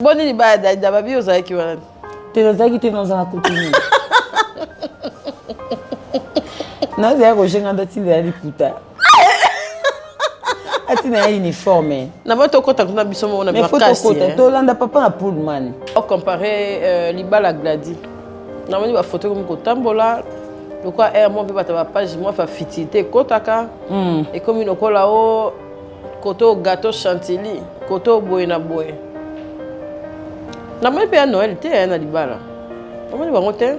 Bonne libada d'Ababi aux aïki voilà. Tu es aïki tu nous en continue. Non c'est que j'ai nganda ti de liputa. Ati na uniforme. Na ba to kota kuna biso mo na makasi. Mais faut to kota to landa papa na pullman. On comparer libala gladi. Na moni ba photo comme kotambola. Le quoi air moi ba ta page moi fa fitité kotaka. Et comme une kola o koto gâteau chantilly, koto boye na boye. Na moni pe Noël te na libala. Na moni ba ngote.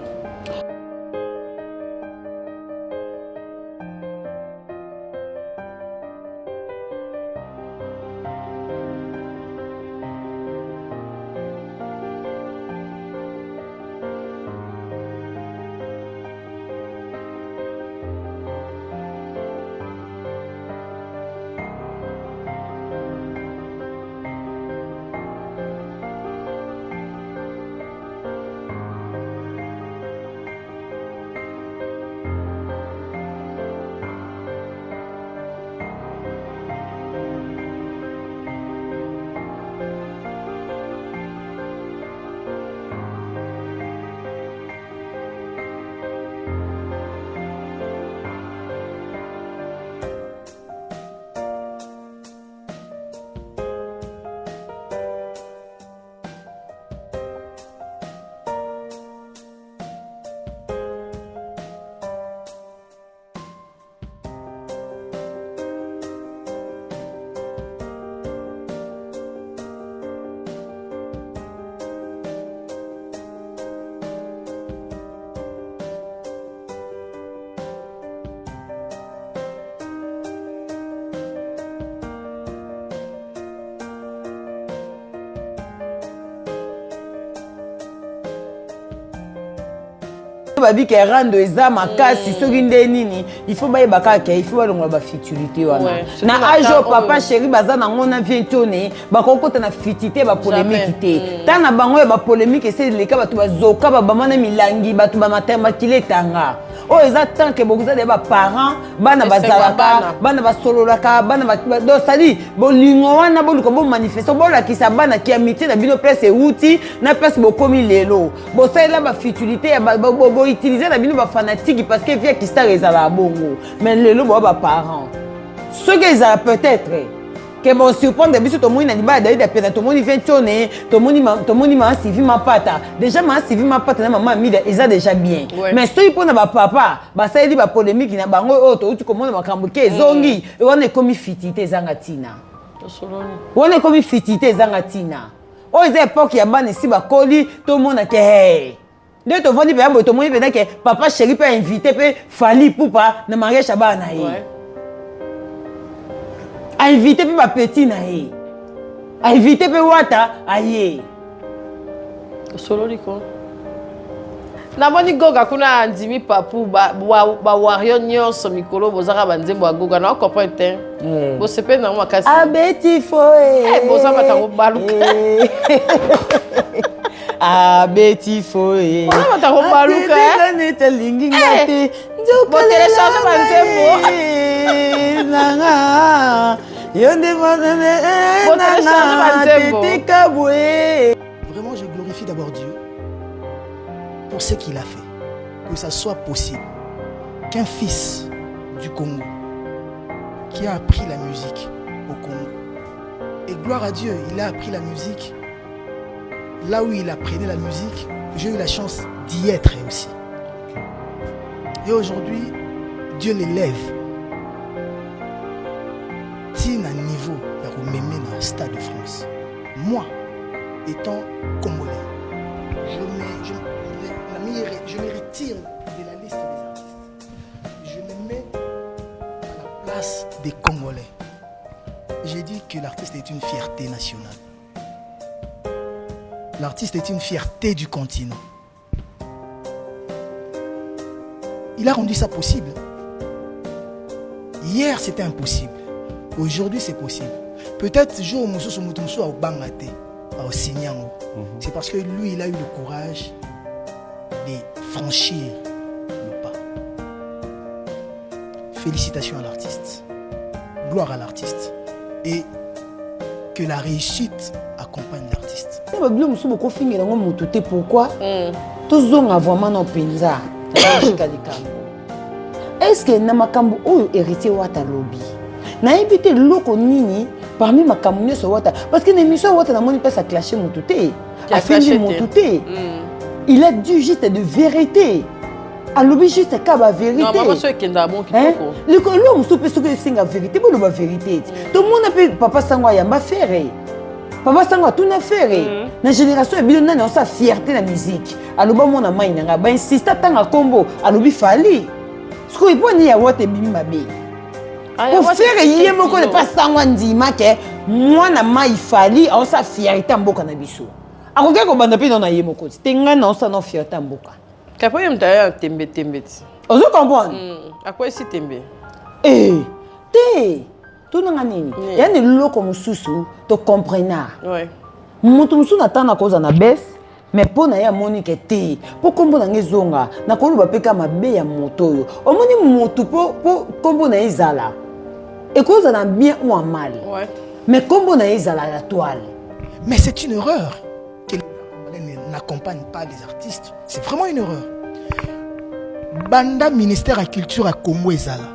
Babi qui rendre eza makasi soki nde nini il faut ba yebaka ke il faut ba longola ba futilité wana na ajo papa chéri baza na ngona vientone ba kokota na futilité ba polémique té tana bango ba polémique essayer leka ba to bazoka ba bamana milangi ba to ba matemba kiletanga o eza tant que bokuza de ba parents bana bazalaka bana basololaka bana ba do sali bolingo wana boluka bo manifester bola kisa bana ki amitié na bino place outi na place bokomi lelo bo sala ba futilité ya bo utiliser la bino ba fanatique parce que vient qui sta rezala bongo mais lelo bo ba parents ce que ils a peut-être que bon surprendre biso to moni na libala d'ailleurs pena to moni vient tourner to moni ma suivi ma pata déjà ma suivi ma pata na maman mi ils a déjà bien mais ceux pour na ba papa ba ça dit ba polémique na bango o to tu comment makambo ke zongi et on est comme fitité zangatina on est comme fitité zangatina o ils époque ya bana si ba koli to mona ke hey de to vandi pe ambo to moni pe que papa chéri peut inviter pe Fally Ipupa na mariage bana na a invité pe ma petit na ye a invité pe wata aye solo liko na boni goga kuna ndimi papu ba wario nyonso mikolo bozaka banzembo ya goga na comprendre bo sepe na makasi abeti fo bozaka tango baluka abeti fo bozaka tango baluka ne telingi ngate bo télécharger banzembo nanga yonde monene Vraiment, je glorifie d'abord Dieu pour ce qu'il a fait, que ça soit possible qu'un fils du Congo qui a appris la musique au Congo, et gloire à Dieu, il a appris la musique là où il apprenait la musique, j'ai eu la chance d'y être aussi. Et aujourd'hui, Dieu l'élève. Tine à niveau de même dans le Stade de France. Moi, étant congolais, je me retire de la liste des artistes. Je me mets à la place des Congolais. J'ai dit que l'artiste est une fierté nationale. L'artiste est une fierté du continent. Il a rendu ça possible. Hier, c'était impossible. Aujourd'hui, c'est possible. Peut-être jour où Moussou au Bangate, au Sinyango, c'est parce que lui, il a eu le courage de franchir le pas. Félicitations à l'artiste. Gloire à l'artiste. Et que la réussite accompagne accompagne l'artiste. Pourquoi? Tous ont vraiment non penza. Est-ce que na makambo oyo héritier wata lobby? Na éviter loko nini parmi makambo nyoso wata parce que l'émission wata na moni pas ça clasher motuté. A fait motuté. Il a dit juste de vérité. A lobby juste ka ba vérité. Non, maman c'est kenda bon qui poko. Le ko lo muso pe soki singa vérité, bo lo ba vérité. Tout le monde peut papa sangwa ya ba faire. Papa sangwa tout na faire. Na génération e bilo nana on sa fierté la musique. A loba mona mai nga ba insista tanga kombo a lobby fali. Ce qu'on peut dire à Wate Bimbabe. Pour faire yé moko ne pas sangwa ndima ke moi na mai fali on sa fierté mboka na biso. Akoke ko banda pe na yé moko. Tenga na on sa no fierté mboka. Kapo yem taya tembe tembe. Ozo comprendre? À quoi ici tembe? Te. Tout na nini. Ya ne loko mususu to comprena. Ouais. Mutu musu na tana koza na bes. Mais pour na ya Monique te pour kombo na ngezonga na koluba peka mabe ya moto yo omoni moto pour kombo na izala et cause na bien ou en mal mais kombo na izala la toile mais c'est une erreur que n'accompagne pas les artistes, c'est vraiment une erreur. Banda ministère à culture à Congo ezala,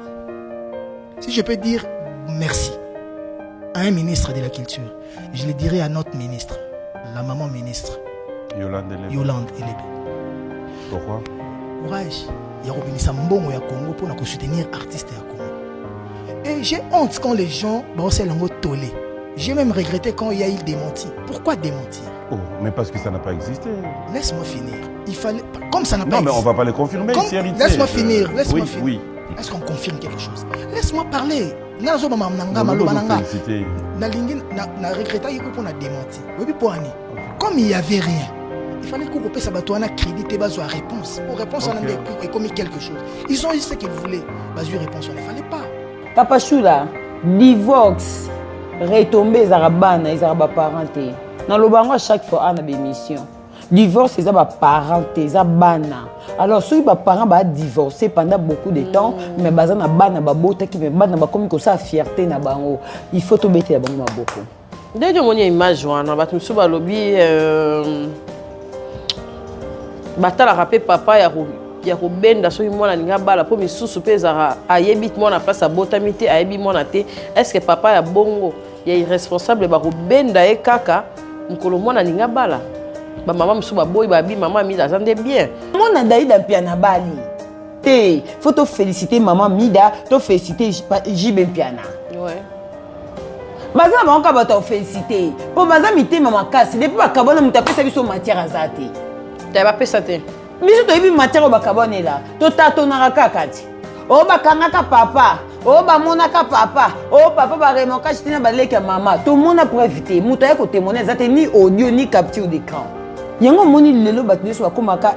si je peux dire merci à un ministre de la culture, je le dirais à notre ministre, la maman ministre Yolande Elebe. Pourquoi? Courage. Il y a Robinissa Mbongo ya Congo pour soutenir artistes ya Congo. Et j'ai honte quand les gens c'est l'ango tolé. J'ai même regretté quand il y a eu démenti. Pourquoi démentir? Oh, mais parce que ça n'a pas existé. Laisse-moi finir. Il fallait comme ça n'a pas existé. Non, mais on va pas les confirmer. Laisse-moi finir. Laisse-moi finir. Oui. Est-ce qu'on confirme quelque chose? Laisse-moi parler. Na regretté pour na démenti. Comme il y avait rien. Il fallait qu'on paie sa bateau à crédit et base à réponse. Pour réponse, on a commis quelque chose. Ils ont eu ce qu'ils voulaient. Base à réponse, il ne fallait pas. Papa Choula, divorce, retomber Zarabana, ils ont parenté. Dans le bango, chaque fois, on a des missions. Divorce, ils ont parenté, ils ont bana. Alors, ceux qui ont parents ont divorcé pendant beaucoup de temps, mais ils ont bana, comme ça, fierté, il faut tout mettre beaucoup. Dès que mon image, on a battu sur le lobby. Batala rappé papa ya robenda so mwana ninga bala po misusu peza ayebi mwana place a botamité ayebi mwana te est-ce que papa ya bongo ya irresponsable ba robenda e kaka mukolo mwana ninga bala ba mama musu ba boy ba bi mama Mida zande bien mwana Daïda Piana bali te faut te féliciter maman Mida te féliciter JB Piana ouais baza ba onka ba te féliciter po baza mité mama kasi depuis ba kabona mutapesa biso matière azate tu vas pas te biso to yebi matière ba kabone la to tatonaka kakati o ba kangaka papa o ba monaka papa o papa ba remonka chitina ba leka mama tout le monde a pour éviter muta ya ko témoigner azate ni audio ni capture d'écran yango moni lelo ba tneso akomaka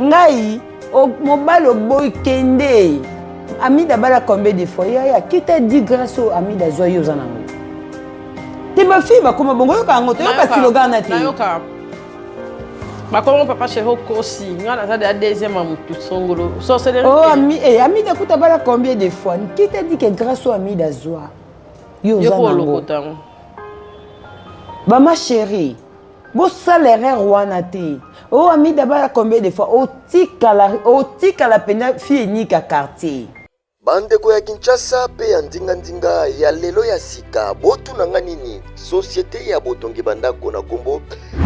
ngai o mobile boy kende Amida bala combien de fois ya qui t'a dit grâce au Amida joyeux zanango te ma fille ba koma bongo yo ka ngoto yo ka slogan na te bah comment papa chez Hokosi, on a la deuxième amour tout songolo. So c'est oh Amida kuta bala combien de fois? Qui t'a dit que grâce au Amida joie yo zanango? Bah ma chérie, bo salaire wana te. Oh Amida bala combien de fois? O tika la pena fille ni ka quartier. Bandeko ya Kinshasa pe ya ndinga ya lelo ya sika botu nanga nini société ya botongi bandako na kombo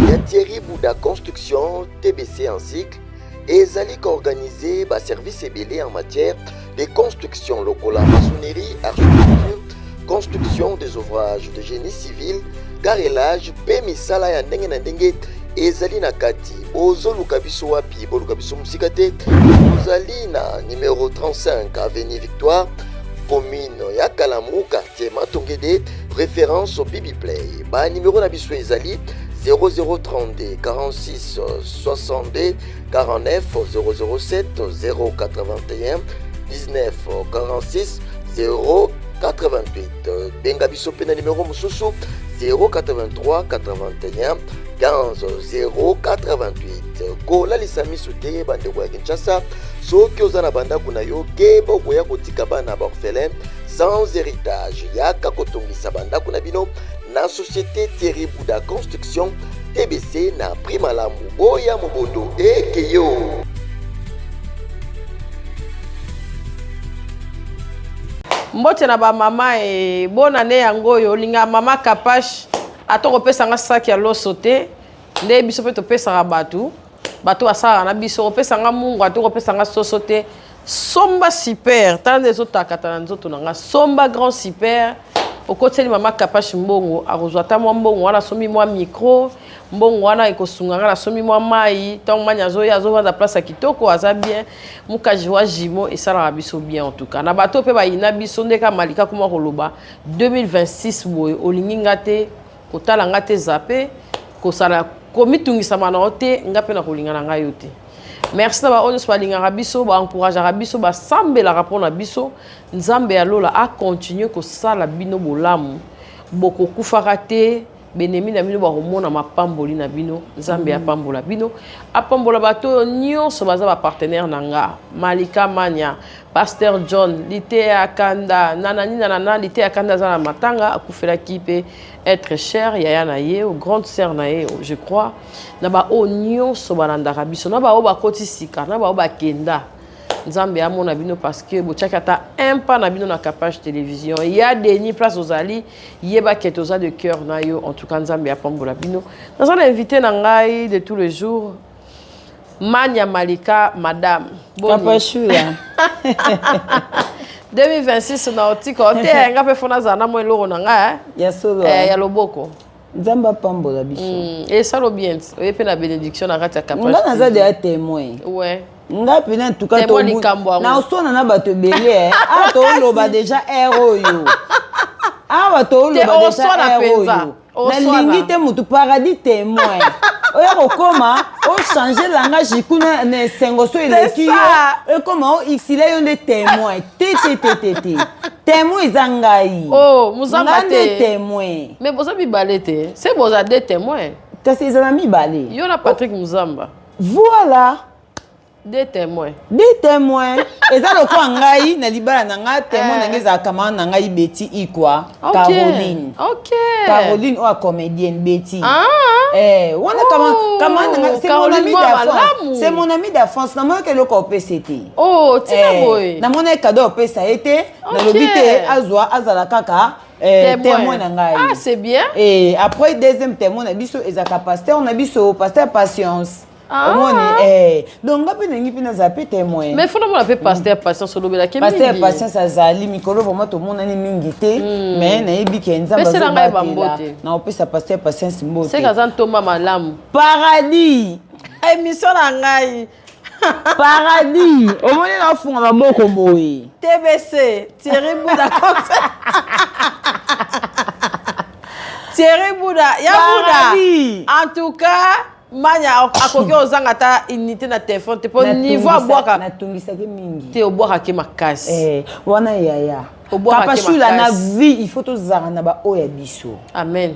ya Thierry Bouda Construction TBC en cycle ezali organisé ba service ebele en matière de construction lokola maçonnerie, architecture, construction des ouvrages de génie civil, carrelage pe misala ya ndenge na ndenge ezali na kati bozoluka biso wapi boluka biso musika te bozali na numéro 35 avenue Victoire commune ya Kalamu quartier Matongede référence au Bibi Play ba numéro na biso ezali 0032 46 62 49 007 081 19 46 088 benga biso pena numéro mususu 083 81 15 088 kola lisami souteye bandeko ya Kinshasa soki ozana banda kuna yo keba koya kotika bana ba orphelin sans héritage yaka kotongisa banda kuna bino na société Thierry Bouddha Construction TBC na prima la Boya Mobondo Ekeyo. Mbote na ba mama e bonne année yango yo linga mama Kapash atoko pesa nga sac ya loso te nde biso pe to pesa nga bato asala na biso pesa nga mungu atoko pesa nga soso te somba super tande zo takata nzoto nga somba grand super okoteli mama Kapash mbongo akozwa ta mwa mbongo wana somi mwa micro mbongo wana ekosunga nga somi mwa mai tant manya zo ya zo vanda place kitoko aza bien mukaji wa jimo esala biso bien en tout cas na bato pe ba ina biso ndeka malika kuma koloba 2026 boy olingi ngate kotala ngate zape kosala komitungisa mana ote ngape na kolingana nga yote. Merci na ba onus balingaka biso ba encourageaka biso ba sambela rapona biso nzambe ya lola a continuer ko sala bino bolamu boko kufaka te benemi na bino ba komona mapamboli na bino nzambe ya pambola bino apambola bato nyonso baza ba partenaire nanga Malika Manya Pasteur John Lité Akanda nanana Lité Akanda za na matanga akufela kipe être cher yaya na ye au grande sœur na ye je crois na ba nyonso balandaka biso na ba o bakoti sika na ba o bakenda nzambe amona bino parce que bochaka ta un pas na bino na Kapash télévision il y a des place aux ali yeba ketoza de cœur na yo en tout cas nzambe apambola bino nous allons inviter na ngai de tous les jours Manya Malika madame Kapashula 2026 na otiko te nga pe fona za na mo eloko na nga ya solo ya loboko nzamba pambola biso et ça lo bien et pe na bénédiction na kati ya Kapash nga naza de témoin ouais nga pena en tout cas to na osona na bato belé a to loba déjà héros yo a to loba déjà héros yo na lingi te mutu paradis témoin oya kokoma o changer langage kuna na sengo so eleki yo e koma o xile yo nde témoin te témoin zangai oh muzamba te témoin mais boza bibale te c'est boza des témoins kasi ezala mibale yo na Patrick Muzamba voilà des témoins eza lokwa ngai na libala na nga témoin na ngeza kama na ngai Betty Ikwa Caroline Caroline o comédienne Betty wana kama c'est mon ami d'enfance na moi que le PCT oh tina boy na mona cadeau pesa été na lobité azwa azala kaka témoin na ngai ah c'est bien et après deuxième témoin na biso ezaka pasteur na biso pasteur Patience donc ngapi nengi pina zape témoin mais faut na pe pasteur Patience lobela ke mingi pasteur Patience azali mikolo vraiment to mona ni mingi te mais na yebi ke nzamba zo batela na opesa pasteur Patience mbote c'est kazan tomba malamu paradis émission na ngai paradis omoni na funga maboko boye TBC Thierry Bouddha Thierry Bouddha ya Bouddha en tout cas Manya akoki ozanga ta unité na téléphone te po niveau abwaka natungisaki mingi te obwaka ke makasi wana yaya Kapashula na vie il faut tozanga na ba oya biso amen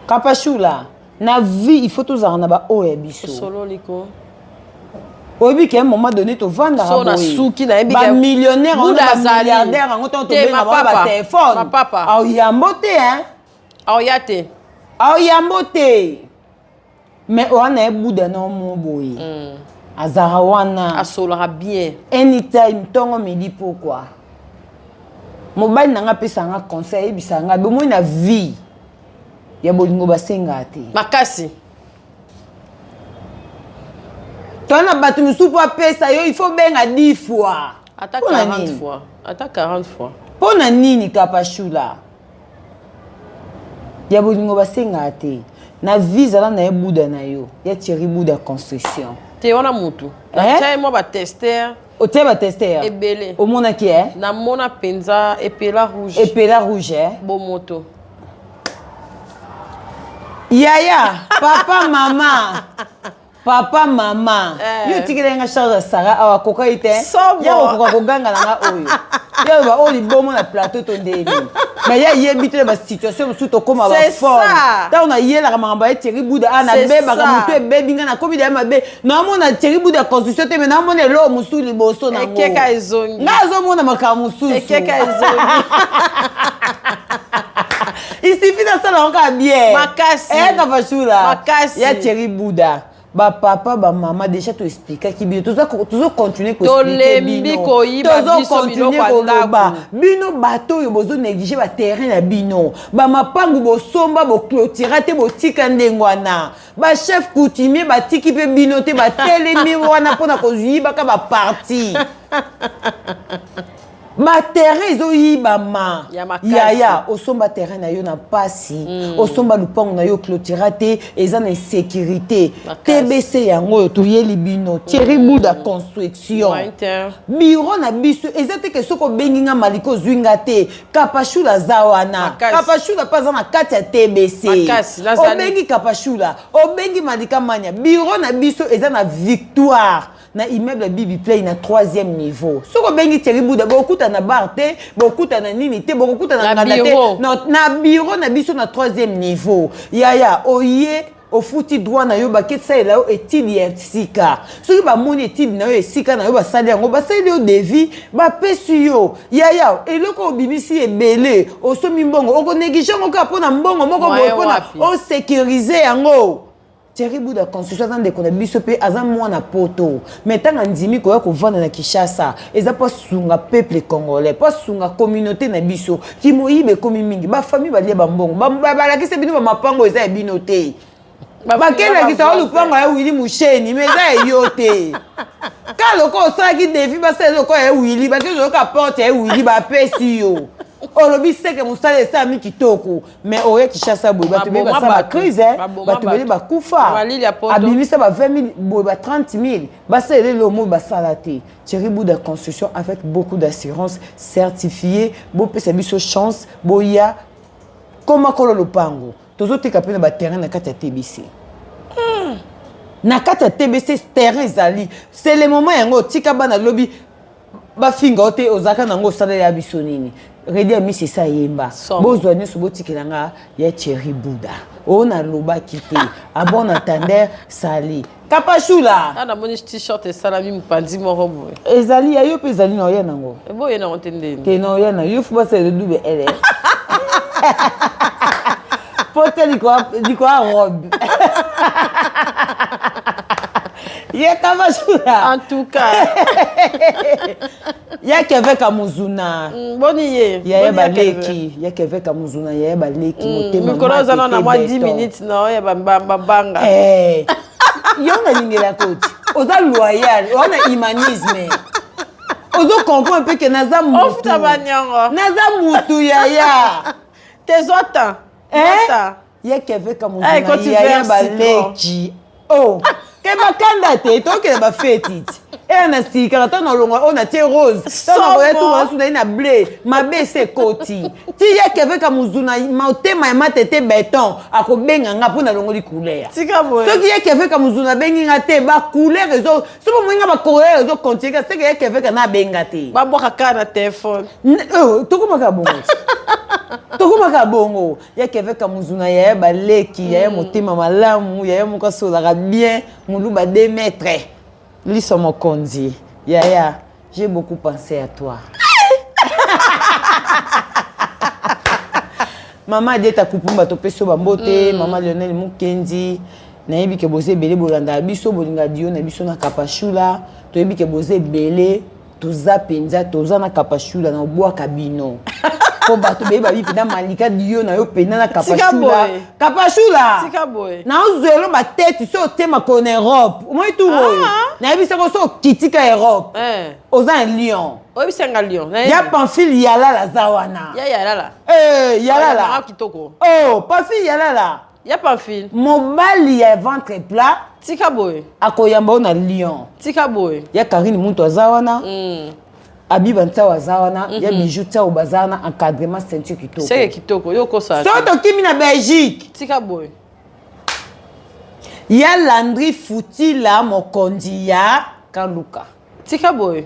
Kapashula na vie il faut tozanga na ba oya biso solo liko oyebi ke un moment donné to vanda so na suki na yebi ba millionnaire on ba milliardaire on to benga ba téléphone ma papa au yambo te au yate au yambo te mais on a Bouddha no mo boy azara wana asolaka bien anytime tongo midi pourquoi mobile nanga pesa nga conseil bisanga be mo na vie ya bolingo basenga te makasi tona batu musupu pesa yo il faut benga 10 fois ata 40 fois ata 40 fois pona nini Kapashula ya bolingo basenga te na visa la na Bouddha na yo ya Thierry Bouddha Construction te wana mutu acha moi ba tester o te ba tester ebele o mona ki na mona penza epela rouge bo moto yaya papa mama yo tikile nga Charles Sara awa koka ite ya koka koganga na oyo ya ba oli bomo na plateau to ndeni mais ya yebite ba situation musu to koma ba forme ta on a yela ka mamba ya Thierry Bouddha ana beba ka mutu ebebi nga na kobi da mabe na mona Thierry Bouddha Construction te mais na mona lo musu liboso na ngo ekeka ezongi nga zo mona maka musu ekeka ezongi Il suffit de ça encore bien. Makasi. Eh Kapachula. Makasi. Ya Thierry Bouddha. Ba papa ba maman déjà to expliquer ki bino toujours continuer ko expliquer bino. Toujours continuer ko loba. Bino bateau yo bozo négliger ba terrain na bino. Ba mapangu bo somba bo clôturer te bo tika ndengwana. Ba chef coutumier ba tiki pe bino te ba telemi wana pona ko yiba ka ba parti. Ma terrain ezoyiba ma yaya osomba terrain na yo na pasi osomba lupango na yo clôturer te eza na insécurité TBC yango toyeli bino Thierry Bouddha construction biro na biso eza te ke soko benginga maliko zwinga te Kapachula zawana Kapachula pas na kati ya TBC obengi Kapachula obengi malika manya biro na biso eza na victoire na immeuble Bibi Play na 3e niveau. Soko bengi Thierry Bouddha beaucoup na bar te, beaucoup na nini te, beaucoup na nganda te. Na bureau na biso na 3e niveau. Yaya oye au fouti droit na yo ba ketsa ela o etili ya sika. Soki ba moni etili na yo esika na yo ba sali yango ba sali yo devi ba pesu yo. Yaya eloko obimisi ebele osomi mbongo oko négliger ngo ka pona mbongo moko pona o sécuriser yango. Thierry Bouddha construction dans des biso pe azam mwana poto mais tant ndimi ko ko vendre na Kinshasa eza pas sunga peuple congolais pas sunga communauté na biso ki moyibe komi mingi ba famille ba lia ba mbongo ba la kise bino ba mapango eza binoté ba kela ki sa lupango ya Willy Musheni mais eza yote ka loko sa ki defi ba se loko ya Willy ba ke loko porte ya Willy ba pesi yo olobi seke musala esa mi kitoko mais oye Kinshasa boy ba tebe ba sa crise ba tebe ba kufa abimisa ba 20 000 boy ba 30 000 ba sa le lomo ba salate Thierry Bouddha construction avec beaucoup d'assurance certifié bo pesa biso chance boya koma kolo lopango tozo tika pena ba terrain na kati ya TBC na kati ya TBC terrain zali c'est le moment yango tika bana lobi ba finga ote ozaka nango sala ya biso nini Redi ami c'est ça yemba. Bozwa ne sobo tikelanga ya Thierry Bouddha. On a loba kité. A bon attendeur sali. Kapachula. Ah na moni t-shirt et salami mpandi moko boy. Ezali ayo pe ezali na oyana ngo. E boy na ontende. Ke na oyana yo fu ba se double ele. Pote di quoi robe. Y'a Kapachula. En tout cas. Y'a qu'avec Amuzuna. Boniye. Y'a baleki. Y'a qu'avec Amuzuna. Y'a baleki. Mikolo zana na moi 10 minutes na ya banga. Eh. Y'a ngela koti. Oza loyal. On a humanisme. Ozo comprend un peu que naza mutu. Ofta banyongo. Naza mutu yaya. Tes autres. Y'a qu'avec Amuzuna. Y'a baleki. Oh. Keba kanda te toke ba fetiti e na sika ta na longa on a tie rose ta na boya tu na suna ina blé mabe se koti ti ya keve ka muzuna mautema ya matete béton akobenga nga pona longo li couleur tika boy so ki ya keve ka muzuna bengi nga te ba couleur ezo so bo mwinga ba couleur ezo continue se ke ya keve ka na benga te ba boka kana téléphone tokoma ka bongo tokoma ka bongo ya keve ka muzuna ya ba leki ya motema malamu ya moka sola bien Moulouba 2 mètres. Liso Mokonzi. Yaya, j'ai beaucoup pensé à toi. Maman dit ta kupumba to peso bambote, maman Lionel Mukendi, na yebi ke boze belé bolanda biso bolinga dio na biso na Kapachula, to yebi ke boze belé toza penza toza na Kapachula na bois kabino. Ko bato be babi pena malika dio na yo pena na Kapachula. Kapachula. Tika boy. Na uzelo ba tête so tema ko na Europe. Moi tout boy. Na yebi se ko so kitika Europe. Oza en Lyon. Obi senga Lyon. Ya Pamphile yala la zawana. Ya yala la. Yala la. Kitoko. Oh, Pamphile yala la. Ya Pamphile. Mobali ya ventre plat. Tika boy. Akoyamba na Lyon. Tika boy. Ya Karine muntu azawana. Abiba ntawa zawana ya bijou tsa bazana encadrement ceinture kitoko. C'est kitoko yo ko sa. Soto kimi na Belgique. Tika boy. Ya Landry Futila mokonzi ya Kaluka. Tika boy.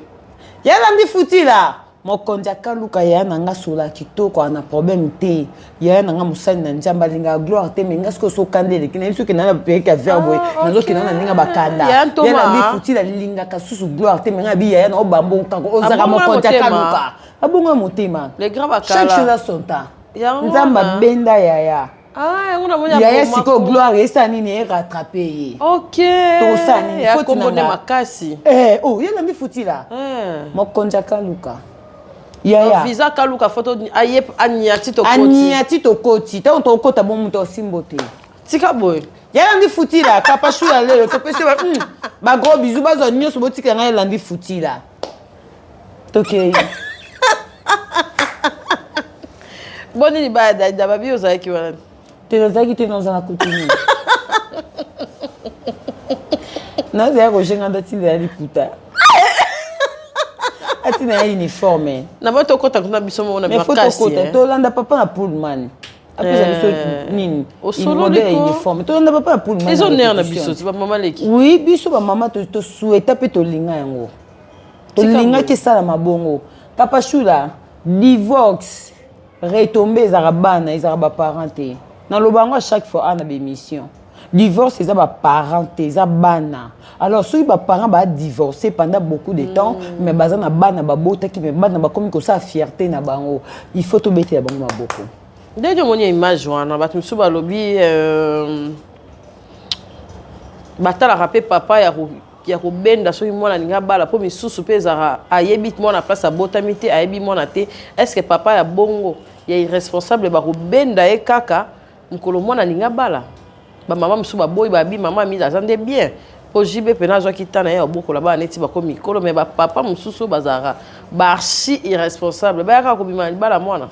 Ya Landry Futila mokonzi ya Kaluka ya nanga sola kitoko ana problème te. Ya nanga musali na njamba linga gloire te menga sko so kandele kina biso kina na peka verbe nazo kina na ninga bakanda. Ya Landry Futila linga kasusu gloire te menga bi ya na obambo kako ozaka mokonzi ya Kaluka. Abongo motema. Les grands bakala. Chaque chose a son temps. Nzamba benda yaya. Ah, on a mon yaya siko gloire esa nini e rattraper. OK. To ça nini faut tomber makasi. Oh, yela mi futi là. Mokonja kaluka. Yaya. Visa kaluka photo aye aniati to koti. Aniati to koti. Ta on to kota bon muto simbote. Tika boy. Yaya ndi futi là, kapashu ya lelo to pese ba gros bisous ba zo nyoso botika nga yela ndi futi là. OK. Boni ni ba da babi ozaki wana. Terezaki te dans la coutume. Non, c'est que j'ai nganda ti la liputa. Ati na uniforme. Na ba to kota kuna biso mo na makasi. Mais faut to kota to landa papa na pullman. Après ça biso nini? Au solo le uniforme. To landa papa na pullman. Ils ont nerf na biso, tu ba maman leki. Oui, biso ba maman to souhaita pe to linga yango. To linga ke sala mabongo. Papa Chula, divorce, retomber zarabana, ils araba parenté. Dans le bango à chaque fois on a des missions. Divorce c'est ça parenté, ça bana. Alors ceux qui parents ba divorcer pendant beaucoup de temps, mais baza na bana ba bota qui mais bana ba comme que ça fierté na bango. Il faut to bete bango maboko. Dès que mon image wana ba tumsu ba lobi batala rapé papa ya ko benda so mwana ninga bala po misusu peza ayebi mwana place a botamité ayebi mwana te. Est-ce que papa ya bongo ya irresponsable ba ko benda e kaka mukolo mwana ninga bala ba mama musu ba boy ba bi mama mi azande bien po jibe pena zo kitana ya bokola ba neti ba ko mikolo mais ba papa mususu bazara ba archi irresponsable ba ka ko bima bala mwana.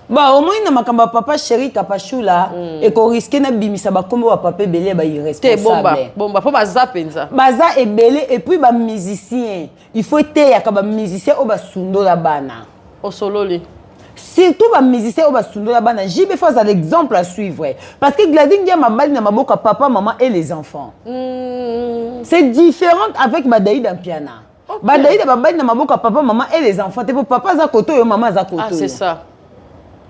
Bah au moins na makamba papa chéri kapashula et ko risquer na bimisa ba kombo ba papa belé ba irresponsable. Bomba po ba zapenza. Baza et belé et puis ba musicien. Il faut te ya ka ba musicien o ba sundo la bana. O sololi. Surtout les musiciens au basundo la bana, j'y vais faire l'exemple à suivre. Parce que Gladine dit ma balle n'a ma boca papa, maman et les enfants. C'est différent avec Badaï dans piana. Badaï de balle n'a ma boca papa, maman et les enfants. T'es pour papa za koto et maman za koto. Ah c'est ça.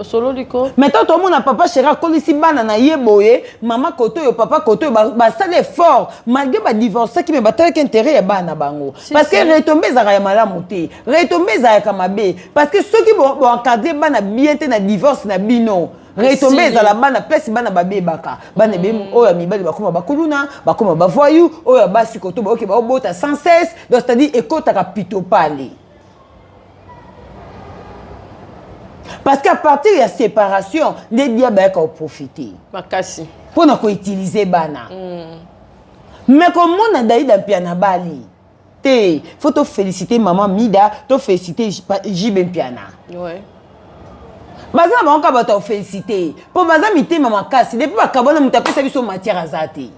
Solo liko. Maintenant tout le monde a papa chéra quand ici bana na yeboye, maman koto et papa koto ba ça l'effort malgré ba divorce qui me battre qu'intérêt et bana bango. Parce que retomber za ya malamu te, retomber za ya kamabe parce que ceux qui vont encadrer bana bien te na divorce na bino. Retomber za la bana place bana babe baka. Bana be oya mibali bakoma bakuluna, bakoma bavoyou, oya basi koto ba OK ba obota sans cesse, donc c'est-à-dire ekota ka pito pale. Parce qu'à partir de la séparation, les diables ont profité. Pour nous utiliser bana. Mais comme on a d'ailleurs dans piana bali, il faut te féliciter maman Mida, te féliciter Jibem piana. Ouais. Baza ba on te féliciter. Pour baza mité maman kasi, depuis ba kabona mutape sa biso matière azate.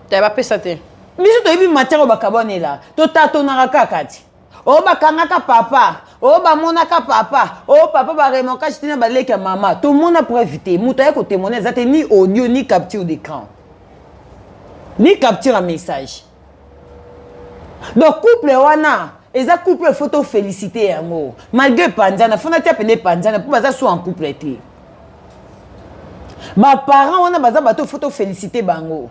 Tu vas pas ça. Biso to yebi matière ba kabona là. To tatonaka kakati. Oh bakangaka papa, oh bamonaka papa, oh papa ba remonka chitina ba leka mama. Tout le monde a pour éviter. Mouta ko témoigner zate ni audio ni capture d'écran. Ni capture un message. Donc couple wana, eza couple photo féliciter yango. Malgré panzana, fona tia pene panzana pour baza so en couple té. Ba parents wana baza bato photo féliciter bango.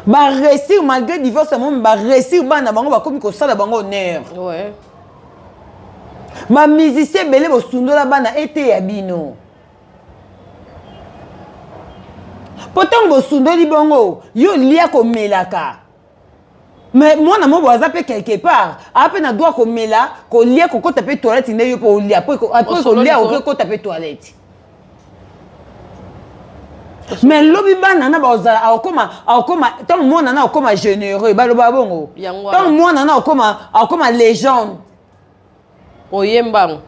Ba réussir malgré divorce mon ba réussir bana bango ba komi ko sala bango honneur. Ouais. Ba musicien belé bo sundola bana été ya bino. Pourtant bo sundoli bango yo lia ko melaka. Mais moi na mo boza pe quelque part, après na doit ko mela ko lia ko taper toilette ne yo po lia après ko lia ko taper toilette. Mais lobi bana na baza akoma tant moi na akoma généreux ba loba bongo tant moi na akoma légende oyembang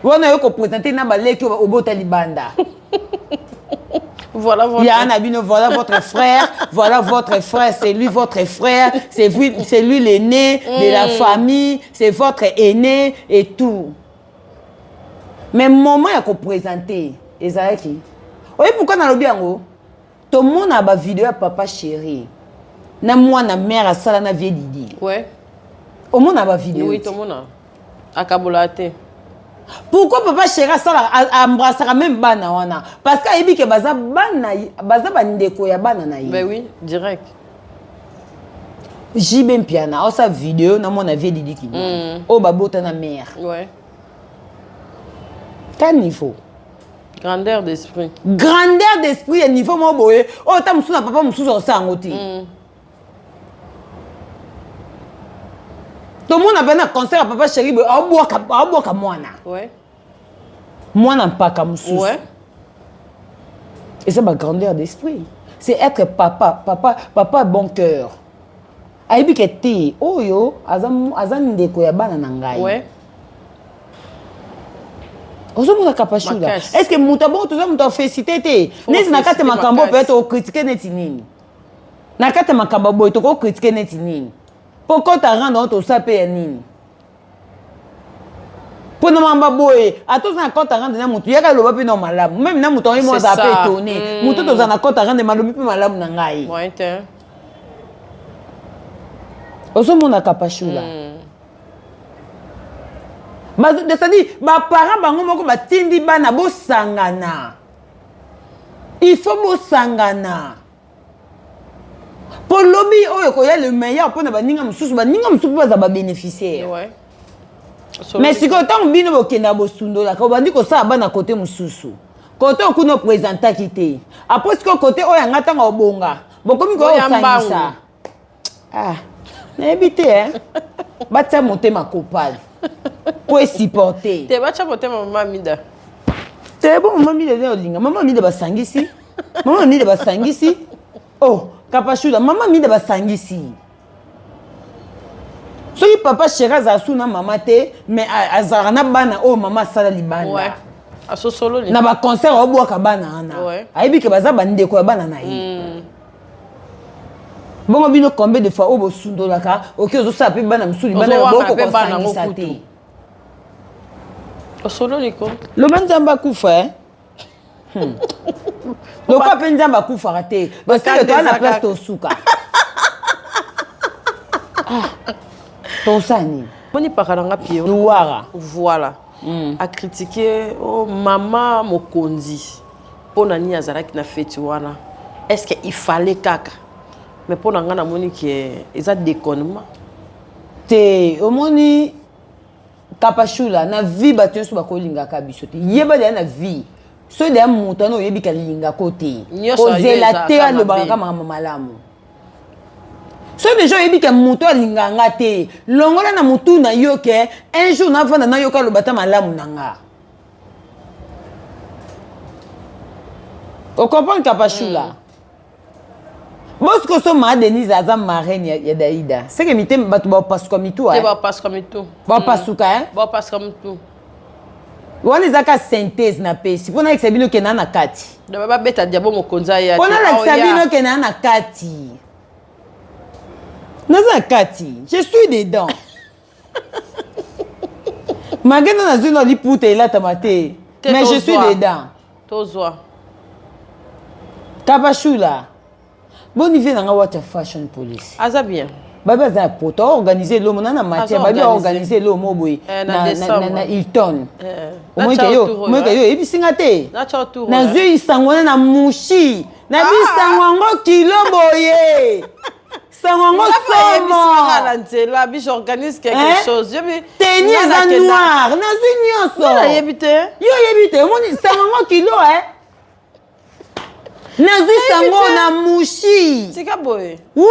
wana yo ko présenter na baleki obota libanda. Voilà votre voilà votre frère, voilà votre frère, c'est lui votre frère, c'est lui l'aîné de la famille, c'est votre aîné et tout. Mais moment ya ko présenter ezalaki. Oui, pourquoi dans le bien, tout le monde a une vidéo à papa chéri. Na moi, na mère à ça, na vieille Didi. Ouais. Au monde a une vidéo. Oui, tout le monde a. Akabolate. Pourquoi papa chéri a ça, embrasser même bana wana? Parce qu'il dit que baza bandeko ya bana na. Ben oui, direct. Jibem piana, on sa vidéo, na moi, na vieille Didi qui. Oh, babota na mère. Ouais. Quel niveau? Grandeur d'esprit. Grandeur d'esprit et niveau mo boye. Oh ta musu na papa musu so sangoti. Tout le monde a bien un concert à papa chéri boye. A boka mwana. Ouais. Mwana mpaka musu. Ouais. Et c'est ma grandeur d'esprit. C'est être papa bon cœur. Aibi kete oyo azan ndeko ya bana na ngai. Ouais. Ozomona kapashula. Est-ce que mutabo to muta félicité té? Nezi nakate makambo peut-être au critiquer neti nini. Nakate makambo boy to ko critiquer neti nini. Pourquoi ta rendre to sape nini? Pour na mamba boy, atos na compte rendre na mutu yaka loba pe no malamu. Même na mutu mo za pe tourner. Mutu to za na compte rendre malobi pe malamu na ngai. Ouais, t'es. Ozomona kapashula. C'est-à-dire, ma parents bango moko batindi bana bo sangana. Il faut bo sangana. Pour lobby oyo ko ya le meilleur pour na baninga mususu baza ba bénéficiaire. Ouais. Mais si ko tant bino bo kenda bo sundola ko bandi ko sa bana côté mususu. Côté okuno présenter kité. Après ce côté oyo ngata ngobonga. Bokomi ko sangisa. Ah. Na ebité hein. Batia monter ma copale. Pour supporter. Tu vas chapoter maman Mida. C'est bon, maman Mida est olinga. Maman Mida va sangisi. Maman Mida va sangisi. Oh, kapachula, maman Mida va sangisi. So papa chéra zasuna maman te, mais azarana bana oh maman sala libanda. Ouais. A so solo ni. Na ba concert obo ka bana ana. Ouais. Aibi ke baza bande ko bana na yi. Bon, bino combien de fois obo sundolaka, OK ozo sape bana msuli bana boko ko sangisa te. Solo Nico. Le manzamba kufa hein. Le quoi penzamba kufa raté. Parce que toi la place to suka. Ah. To sani. Moni pakalanga pio. Luara. Voilà. A critiquer oh maman Mokonzi. Pona ni azaraki na feti wana. Est-ce qu'il fallait kaka? Mais pour ngana moni que ils a déconnement. Te omoni kapashula na vie batyo so bakolinga ka biso te yeba de na vie so de mutu no yebi ka linga kote ozela te lo baraka mama malamu so de gens yebi ka mutu alinga nga te longola na mutu na yo ke un jour na vanda na yo ka lo bata malamu nanga o comprendre kapashula Bosco so ma Denise aza marraine ya Daïda. C'est que mité batu ba passe comme tout hein. Ba passe comme tout. Ba pasuka hein. Ba passe comme tout. Wani zaka synthèse na pesi. Pona exabino ke na kati. De ba beta diabo mokonza ya. Pona exabino ke na kati. Naza kati. Je suis dedans. Magena na zino li puta ila tamate. Mais je suis dedans. Tozwa. Kapashula. Bon niveau dans la fashion police. Aza bien. Baba za poto organiser l'homme na matière babi organiser l'homme boy na Hilton. Moi que yo ebisinga te. Na zui isangona na mushi. Na bisango kilo boye. Sango somo. La biche organise quelque chose. Tenir à noir. Na zui nyonso. Na yebite. Yo yebite. Moi sango kilo Nazu sango na mushi. Tika boy. Oui.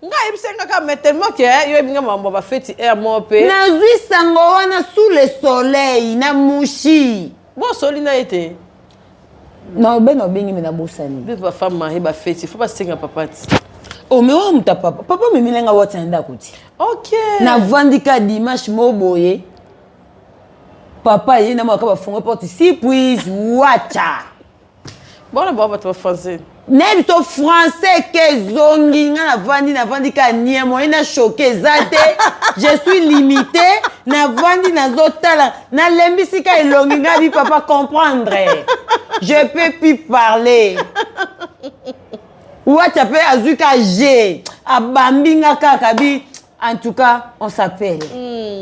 Nga ebisenga ka tellement que yo ebinga mambo ba feti air mo pe. Nazu sango wana sous le soleil na mushi. Bon soli na été. Non ben obengi me na bosani. Bi ba femme mari ba feti, faut pas senga papa ti. Oh mais on ta papa. Papa me milenga watanda kuti. OK. Na vandika dimanche mo boye. Papa yena mo ka ba fonga porte si puis wacha. Bon, le bon, tu vas français. N'est pas français que zongi na vandi ka niemo ina choqué zate. Je suis limité na vandi na zotala na lembisi ka elongi nga bi papa comprendre. Je peux plus parler. Ou tu peux azuka G abambinga kaka bi. En tout cas, on s'appelle.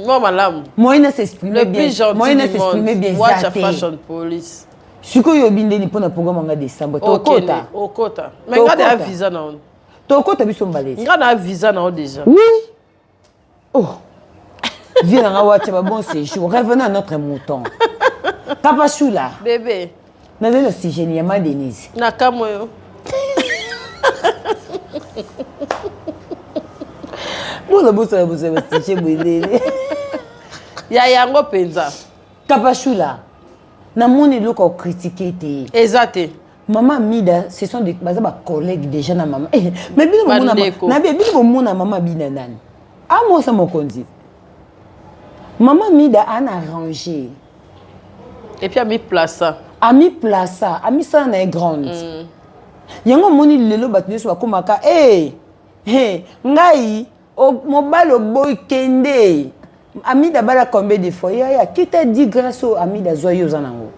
Moi madame. Moïna s'exprimer bien. Moïna s'exprimer bien. Watch a fashion police. Siko yo bindeni pona programme nga décembre to kota okota mais nga da visa na on to kota biso mbalezi nga na visa na on déjà oui oh viens nga wacha ba bon séjour revenons à notre mouton Kapachula. Bébé. Nazali si génialement Denise. Nakamoyo. Bola bosa si chez Bouilé. Ya yango penza. Kapachula. Namoni loko critiquer te. Exacté. Maman Mida, ce sont des collègues déjà na maman. Mais bien maman Bina nani. Ah moi ça mon conduit. Maman Mida a arrangé. Et puis a mis place. A mis place, a mis ça na grande. Yango moni lelo batne so komaka ngai o mobalo boy kende. Amida bala combien de fois ya qui t'a dit grâce au Amida joyeux nango.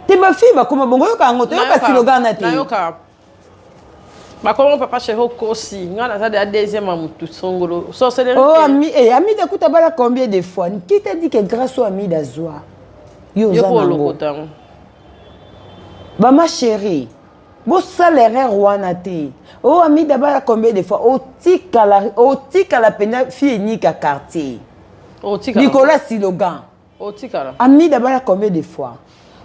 Te ma fille ba koma bongo yoka ngoto yoka slogan na te. Yoka. Ba koma papa chéro kosi ngana za de deuxième amutu songolo. So c'est oh Amida kuta bala combien de fois qui t'a dit que grâce au Amida joie yo zanango. Ba ma chérie. Bo salaire wana te. Oh Amida bala combien de fois o tika la pena fille ni ka quartier. O tika Nicolas Silogan. O tika la. Amida bala combien de fois.